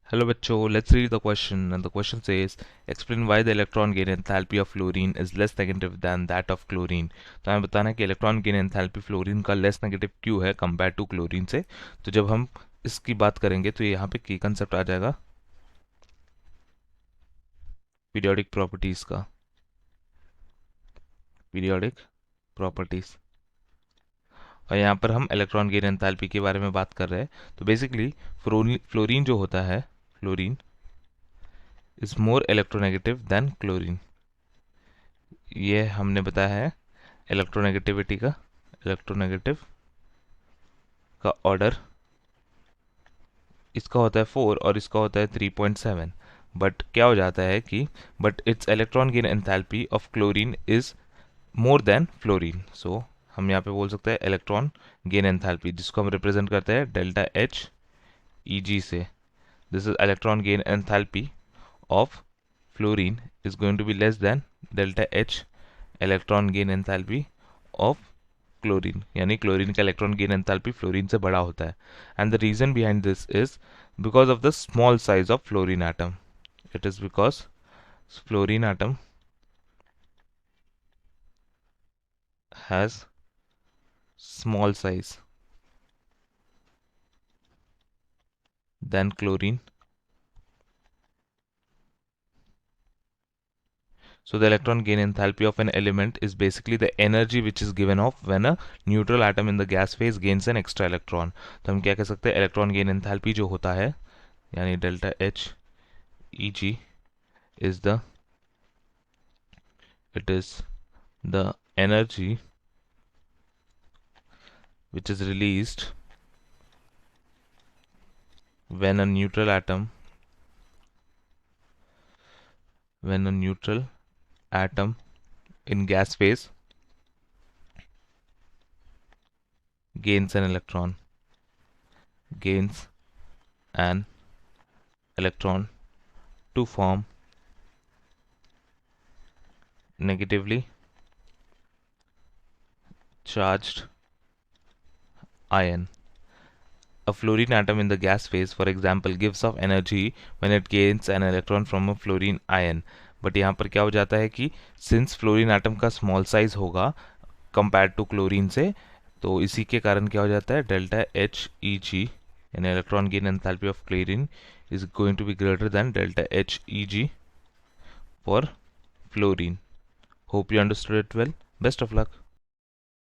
Hello bachcho, let's read the question, and the question says explain why the electron gain enthalpy of fluorine is less negative than that of chlorine। तो हमें बताना है कि electron gain enthalpy fluorine का less negative क्यों है compare two chlorine से। तो जब हम इसकी बात करेंगे तो यहाँ पे की कंसेप्ट आ जाएगा पीरियोडिक प्रॉपर्टीज का। पीरियोडिक प्रॉपर्टीज, और यहाँ पर हम इलेक्ट्रॉन गेन एंथैल्पी के बारे में बात कर रहे हैं। तो बेसिकली फ्लोरीन जो होता है, fluorine is more electronegative than chlorine. ये हमने बताया है इलेक्ट्रोनेगेटिविटी का, इलेक्ट्रोनेगेटिव का ऑर्डर इसका होता है 4 और इसका होता है 3.7। बट क्या हो जाता है कि but its electron gain enthalpy of chlorine is more than fluorine. So हम यहाँ पे बोल सकते हैं इलेक्ट्रॉन गेन एंथैल्पी, जिसको हम रिप्रेजेंट करते हैं डेल्टा एच ई जी से। This is electron gain enthalpy of fluorine is going to be less than delta H electron gain enthalpy of chlorine, यानी क्लोरीन का इलेक्ट्रॉन गेन एंथैल्पी फ्लोरीन से बड़ा होता है। And the reason behind this is because of the small size of fluorine atom. It is because fluorine atom has small size than chlorine. So the electron gain enthalpy of an element is basically the energy which is given off when a neutral atom in the gas phase gains an extra electron। तो हम क्या कह सकते हैं, electron gain enthalpy जो होता है यानी delta H E G is the it is the energy which is released when a neutral atom in gas phase gains an electron to form negatively charged ion. A fluorine atom in the gas phase, for example, gives off energy when it gains an electron from a fluorine ion। But यहाँ पर क्या हो जाता है कि since fluorine atom का small size होगा compare two chlorine से, तो इसी के कारण क्या हो जाता है डेल्टा एच ई जी यानी electron gain enthalpy of chlorine is going to be greater than delta H Eg for fluorine. Hope you understood it well. Best of luck.